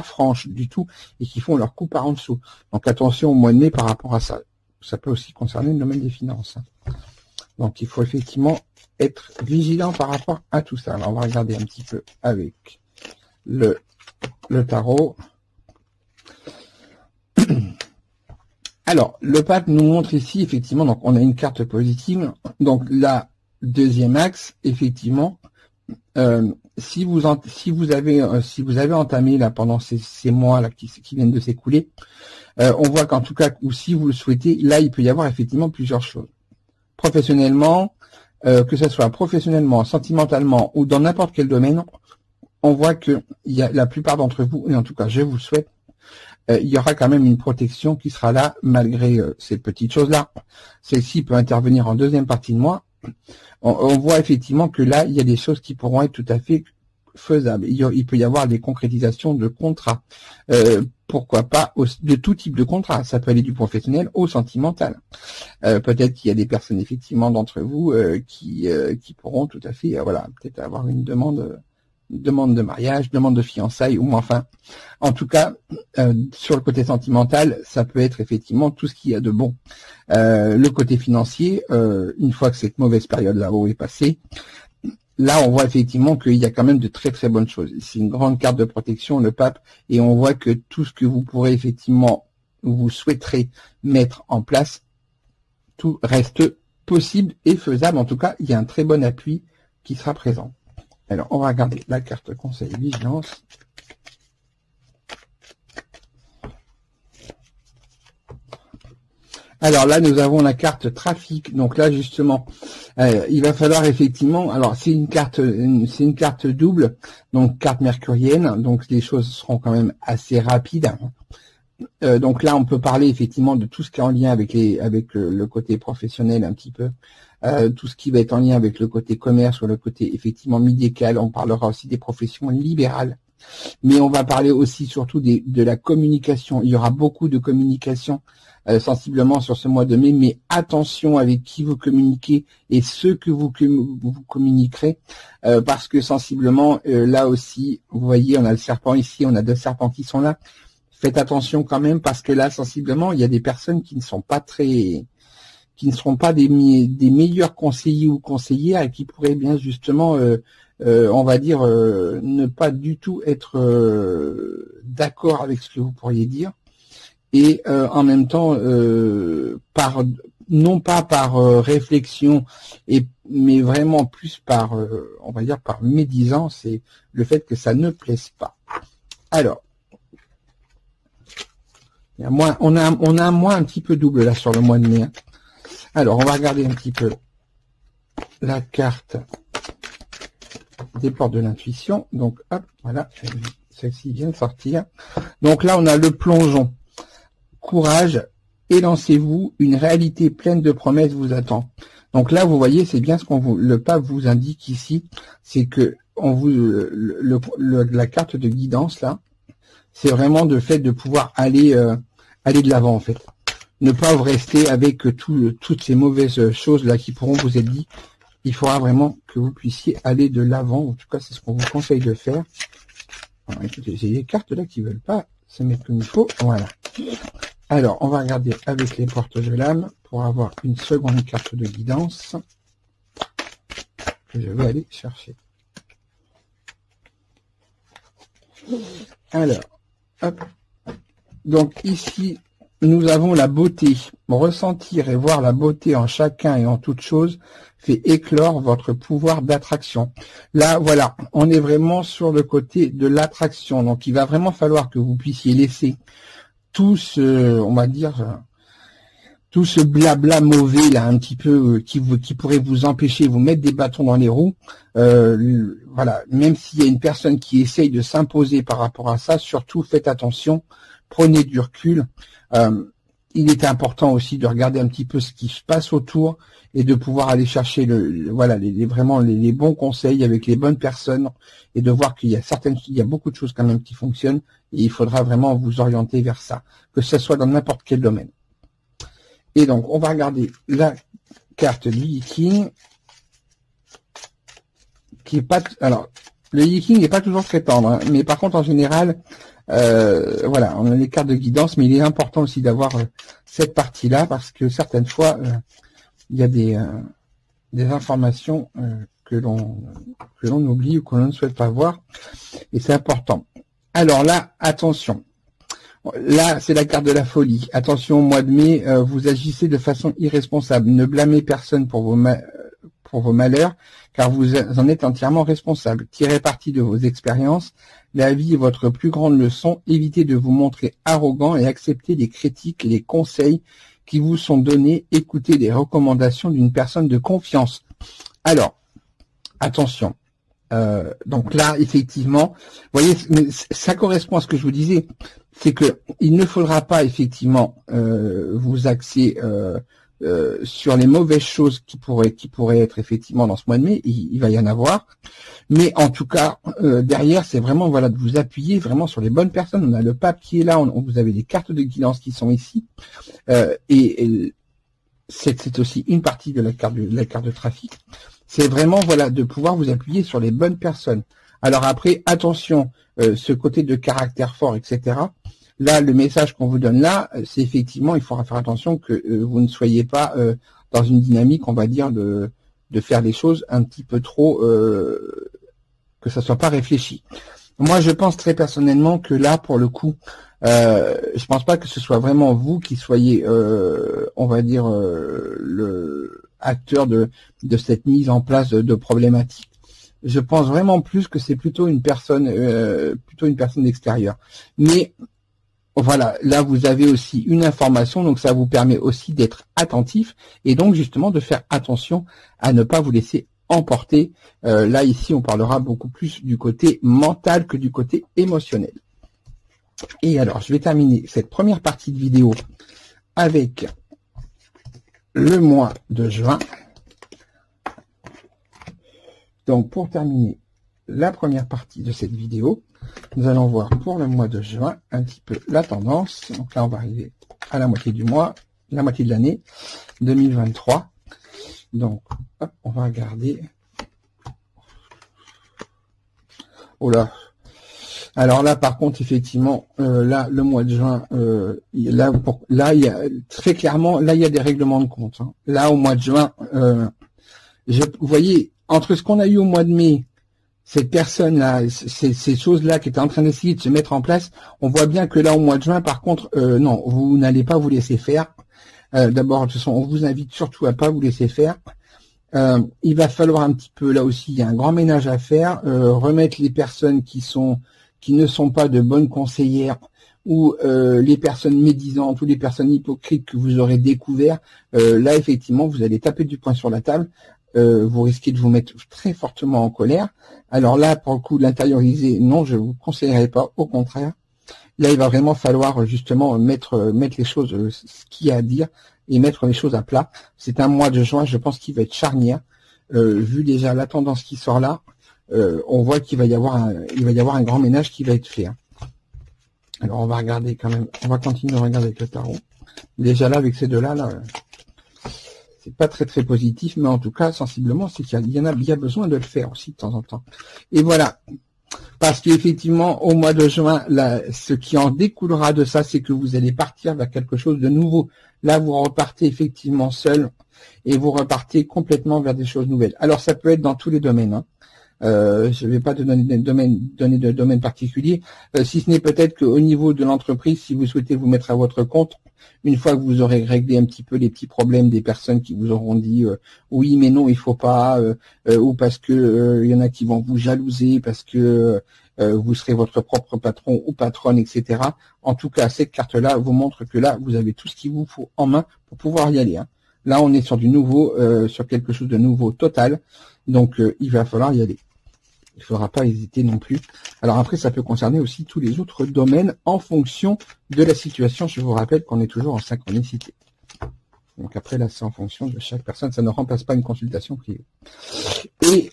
franches du tout et qui font leur coup par en dessous. Donc attention au mois de mai par rapport à ça. Ça peut aussi concerner le domaine des finances. Donc il faut effectivement être vigilant par rapport à tout ça. Alors on va regarder un petit peu avec le tarot. Alors, le pape nous montre ici, effectivement, donc on a une carte positive. Donc la deuxième axe, effectivement, si vous avez entamé là pendant ces mois là qui viennent de s'écouler, on voit qu'en tout cas, ou si vous le souhaitez, là il peut y avoir effectivement plusieurs choses. Professionnellement, que ce soit professionnellement, sentimentalement ou dans n'importe quel domaine, on voit que il y a la plupart d'entre vous, et en tout cas je vous le souhaite, il y aura quand même une protection qui sera là malgré ces petites choses-là. Celle-ci peut intervenir en deuxième partie de mois. On voit effectivement que là, il y a des choses qui pourront être tout à fait faisables. Il peut y avoir des concrétisations de contrats. Pourquoi pas de tout type de contrat. Ça peut aller du professionnel au sentimental. Peut-être qu'il y a des personnes effectivement d'entre vous qui pourront tout à fait, voilà, peut-être avoir une demande de mariage, demande de fiançailles, ou enfin, en tout cas, sur le côté sentimental, ça peut être effectivement tout ce qu'il y a de bon. Le côté financier, une fois que cette mauvaise période là-haut est passée, là on voit effectivement qu'il y a quand même de très très bonnes choses. C'est une grande carte de protection, le pape, et on voit que tout ce que vous pourrez effectivement, vous souhaiterez mettre en place, tout reste possible et faisable. En tout cas, il y a un très bon appui qui sera présent. Alors, on va regarder la carte conseil vigilance. Alors là, nous avons la carte trafic. Donc là, justement, il va falloir effectivement. Alors, c'est une carte double, donc carte mercurienne. Donc les choses seront quand même assez rapides. Donc là, on peut parler effectivement de tout ce qui est en lien avec le côté professionnel un petit peu. Tout ce qui va être en lien avec le côté commerce ou le côté effectivement médical. On parlera aussi des professions libérales. Mais on va parler aussi surtout de la communication. Il y aura beaucoup de communication sensiblement sur ce mois de mai, mais attention avec qui vous communiquez et ce que vous communiquerez, parce que sensiblement, là aussi, vous voyez, on a le serpent ici, on a deux serpents qui sont là. Faites attention quand même, parce que là, sensiblement, il y a des personnes qui ne seront pas des meilleurs conseillers ou conseillères et qui pourraient bien justement, on va dire, ne pas du tout être d'accord avec ce que vous pourriez dire, et en même temps, non pas par réflexion, mais vraiment plus par, on va dire, par médisance, et le fait que ça ne plaise pas. Alors, on a un mois un petit peu double là sur le mois de mai. Alors, on va regarder un petit peu la carte des portes de l'intuition. Donc, hop, voilà, celle-ci vient de sortir. Donc là, on a le plongeon. Courage, élancez-vous, une réalité pleine de promesses vous attend. Donc là, vous voyez, c'est bien ce le pape vous indique ici, c'est que la carte de guidance là, c'est vraiment le fait de pouvoir aller de l'avant en fait. ne pas rester avec toutes ces mauvaises choses là qui pourront vous être dites. Il faudra vraiment que vous puissiez aller de l'avant. En tout cas, c'est ce qu'on vous conseille de faire. Alors, écoutez, j'ai des cartes là qui veulent pas se mettre comme il faut. Voilà. Alors, on va regarder avec les portes de l'âme pour avoir une seconde carte de guidance que je vais aller chercher. Alors, hop. Donc ici, nous avons la beauté. Ressentir et voir la beauté en chacun et en toute chose fait éclore votre pouvoir d'attraction. Là, voilà, on est vraiment sur le côté de l'attraction. Donc, il va vraiment falloir que vous puissiez laisser tout ce, on va dire, tout ce blabla mauvais là, un petit peu qui pourrait vous empêcher, vous mettre des bâtons dans les roues. Voilà, même s'il y a une personne qui essaye de s'imposer par rapport à ça, surtout faites attention, prenez du recul. Il est important aussi de regarder un petit peu ce qui se passe autour et de pouvoir aller chercher voilà vraiment les bons conseils avec les bonnes personnes et de voir qu'il y a beaucoup de choses quand même qui fonctionnent et il faudra vraiment vous orienter vers ça, que ce soit dans n'importe quel domaine. Et donc on va regarder la carte du Yi-King qui est pas alors le Yi-King n'est pas toujours très tendre, hein, mais par contre en général voilà, on a les cartes de guidance, mais il est important aussi d'avoir cette partie-là parce que certaines fois, il y a des informations que l'on oublie ou que l'on ne souhaite pas voir, et c'est important. Alors là, attention. Là, c'est la carte de la folie. Attention, au mois de mai, vous agissez de façon irresponsable. Ne blâmez personne pour vos malheurs, car vous en êtes entièrement responsable. Tirez parti de vos expériences. La vie est votre plus grande leçon. Évitez de vous montrer arrogant et acceptez les critiques et les conseils qui vous sont donnés. Écoutez les recommandations d'une personne de confiance. Alors, attention. Donc là, effectivement, vous voyez, ça correspond à ce que je vous disais. C'est que il ne faudra pas effectivement vous axer sur les mauvaises choses qui pourraient être effectivement dans ce mois de mai. Il va y en avoir, mais en tout cas derrière, c'est vraiment voilà de vous appuyer vraiment sur les bonnes personnes. On a le pape qui est là, vous avez les cartes de guidance qui sont ici, et c'est aussi une partie de la carte de trafic. C'est vraiment voilà de pouvoir vous appuyer sur les bonnes personnes. Alors après, attention, ce côté de caractère fort, etc. Là, le message qu'on vous donne là, c'est effectivement, il faudra faire attention que vous ne soyez pas dans une dynamique, on va dire, de faire des choses un petit peu trop, que ça soit pas réfléchi. Moi, je pense très personnellement que là, pour le coup, je pense pas que ce soit vraiment vous qui soyez, on va dire, le acteur de cette mise en place de problématiques. Je pense vraiment plus que c'est plutôt une personne extérieure. Mais voilà, là vous avez aussi une information, donc ça vous permet aussi d'être attentif et donc justement de faire attention à ne pas vous laisser emporter. Là ici on parlera beaucoup plus du côté mental que du côté émotionnel. Et alors je vais terminer cette première partie de vidéo avec le mois de juin. Donc pour terminer la première partie de cette vidéo, nous allons voir pour le mois de juin un petit peu la tendance. Donc là on va arriver à la moitié du mois, la moitié de l'année 2023. Donc hop, on va regarder. Oh là. Alors là par contre effectivement là le mois de juin là il y a très clairement là il y a des règlements de compte, hein. Là au mois de juin vous voyez entre ce qu'on a eu au mois de mai, cette personne-là, ces choses-là qui étaient en train d'essayer de se mettre en place, on voit bien que là, au mois de juin, par contre, non, vous n'allez pas vous laisser faire. D'abord, de toute façon, on vous invite surtout à pas vous laisser faire. Il va falloir un petit peu, là aussi, il y a un grand ménage à faire, remettre les personnes qui ne sont pas de bonnes conseillères ou les personnes médisantes ou les personnes hypocrites que vous aurez découvert. Là, effectivement, vous allez taper du poing sur la table. Vous risquez de vous mettre très fortement en colère. Alors là, pour le coup, l'intérioriser, non, je vous conseillerais pas, au contraire. Là, il va vraiment falloir justement mettre les choses, ce qu'il y a à dire, et mettre les choses à plat. C'est un mois de juin, je pense qu'il va être charnière. Vu déjà la tendance qui sort là, on voit qu'il va y avoir un grand ménage qui va être fait, hein. Alors on va regarder quand même, on va continuer à regarder avec le tarot. Déjà là, avec ces deux-là, là, c'est pas très très positif, mais en tout cas, sensiblement, c'est qu'il y a besoin de le faire aussi de temps en temps. Et voilà. Parce qu'effectivement, au mois de juin, là, ce qui en découlera de ça, c'est que vous allez partir vers quelque chose de nouveau. Là, vous repartez effectivement seul et vous repartez complètement vers des choses nouvelles. Alors, ça peut être dans tous les domaines, hein. Je ne vais pas te donner de domaine particulier, si ce n'est peut-être qu'au niveau de l'entreprise, si vous souhaitez vous mettre à votre compte, une fois que vous aurez réglé un petit peu les petits problèmes des personnes qui vous auront dit oui mais non il faut pas, ou parce que y en a qui vont vous jalouser, parce que vous serez votre propre patron ou patronne, etc. En tout cas, cette carte-là vous montre que là, vous avez tout ce qu'il vous faut en main pour pouvoir y aller, hein. Là, on est sur du nouveau, sur quelque chose de nouveau total, donc il va falloir y aller. Il ne faudra pas hésiter non plus. Alors après, ça peut concerner aussi tous les autres domaines en fonction de la situation. Je vous rappelle qu'on est toujours en synchronicité. Donc après, là, c'est en fonction de chaque personne. Ça ne remplace pas une consultation privée. Et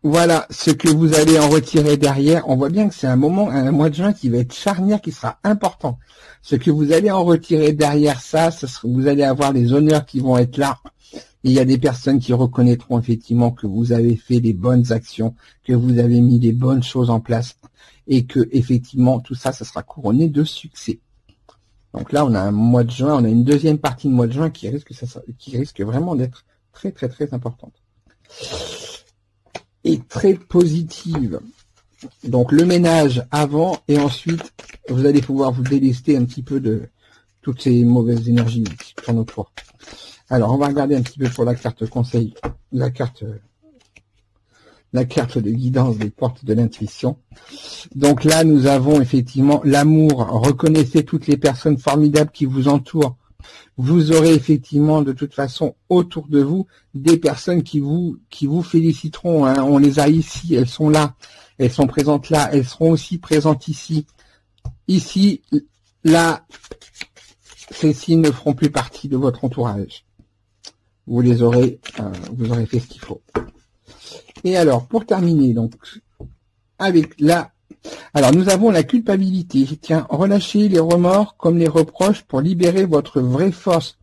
voilà ce que vous allez en retirer derrière. On voit bien que c'est un mois de juin qui va être charnière, qui sera important. Ce que vous allez en retirer derrière ça, vous allez avoir les honneurs qui vont être là. Et il y a des personnes qui reconnaîtront effectivement que vous avez fait les bonnes actions, que vous avez mis les bonnes choses en place et que effectivement tout ça, ça sera couronné de succès. Donc là, on a un mois de juin, on a une deuxième partie de mois de juin qui risque vraiment d'être très très très importante et très positive. Donc le ménage avant et ensuite vous allez pouvoir vous délester un petit peu de toutes ces mauvaises énergies qui tournent autour. Alors, on va regarder un petit peu pour la carte conseil, la carte de guidance des portes de l'intuition. Donc là, nous avons effectivement l'amour. Reconnaissez toutes les personnes formidables qui vous entourent. Vous aurez effectivement, de toute façon, autour de vous, des personnes qui vous féliciteront, hein. On les a ici, elles sont là, elles sont présentes là, elles seront aussi présentes ici. Ici, là, celles-ci ne feront plus partie de votre entourage. Vous aurez fait ce qu'il faut. Et alors, pour terminer, donc, avec alors nous avons la culpabilité. Tiens, relâchez les remords comme les reproches pour libérer votre vraie force.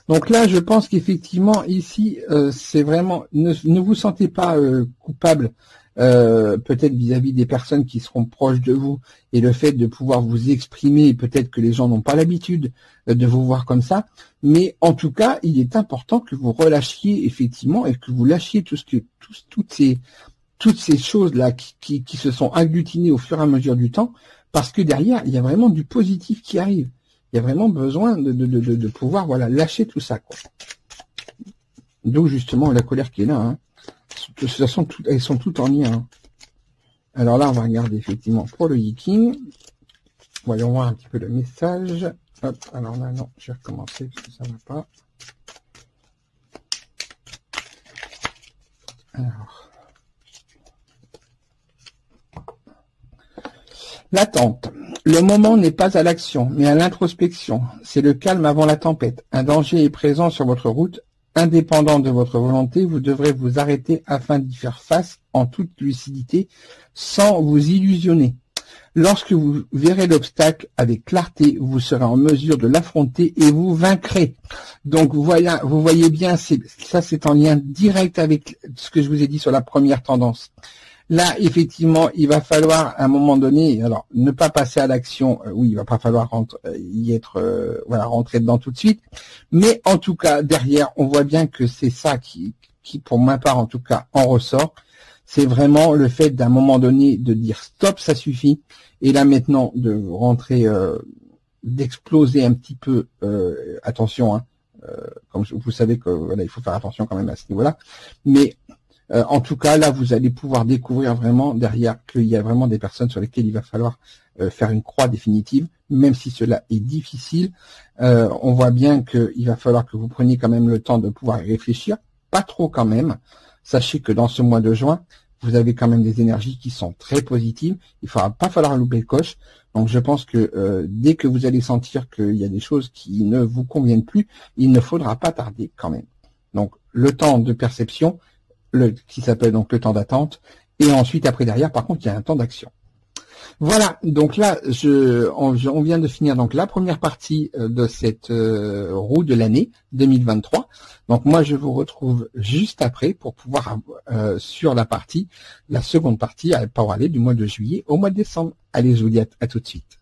Donc là, je pense qu'effectivement, ici, c'est vraiment, ne vous sentez pas coupable, peut-être vis-à-vis des personnes qui seront proches de vous, et le fait de pouvoir vous exprimer, peut-être que les gens n'ont pas l'habitude de vous voir comme ça, mais en tout cas, il est important que vous relâchiez effectivement et que vous lâchiez toutes ces choses-là qui se sont agglutinées au fur et à mesure du temps, parce que derrière, il y a vraiment du positif qui arrive. Il y a vraiment besoin de pouvoir, voilà, lâcher tout ça, quoi. D'où justement la colère qui est là, hein. De toute façon, elles sont toutes en lien, hein. Alors là, on va regarder effectivement pour le yiking. Voyons voir un petit peu le message. Hop, alors là, non, je vais recommencer parce que ça ne va pas. Alors. L'attente. Le moment n'est pas à l'action, mais à l'introspection. C'est le calme avant la tempête. Un danger est présent sur votre route. Indépendant de votre volonté, vous devrez vous arrêter afin d'y faire face en toute lucidité, sans vous illusionner. Lorsque vous verrez l'obstacle avec clarté, vous serez en mesure de l'affronter et vous vaincrez. Donc voilà, vous voyez bien, ça c'est en lien direct avec ce que je vous ai dit sur la première tendance. Là, effectivement, il va falloir à un moment donné, alors ne pas passer à l'action. Oui, il va pas falloir rentrer dedans tout de suite. Mais en tout cas, derrière, on voit bien que c'est ça qui, pour ma part en tout cas, en ressort. C'est vraiment le fait d'un moment donné de dire stop, ça suffit. Et là maintenant de rentrer, d'exploser un petit peu. Attention, hein, comme vous savez que voilà, il faut faire attention quand même à ce niveau-là. Mais en tout cas, là, vous allez pouvoir découvrir vraiment derrière qu'il y a vraiment des personnes sur lesquelles il va falloir faire une croix définitive, même si cela est difficile. On voit bien qu'il va falloir que vous preniez quand même le temps de pouvoir y réfléchir, pas trop quand même. Sachez que dans ce mois de juin, vous avez quand même des énergies qui sont très positives. Il ne va pas falloir louper le coche. Donc je pense que dès que vous allez sentir qu'il y a des choses qui ne vous conviennent plus, il ne faudra pas tarder quand même. Donc le temps de perception, qui s'appelle donc le temps d'attente, et ensuite après derrière, par contre, il y a un temps d'action. Voilà, donc là, on vient de finir donc la première partie de cette roue de l'année 2023. Donc moi, je vous retrouve juste après pour pouvoir sur la seconde partie à Power Alley du mois de juillet au mois de décembre. Allez, je vous dis à tout de suite.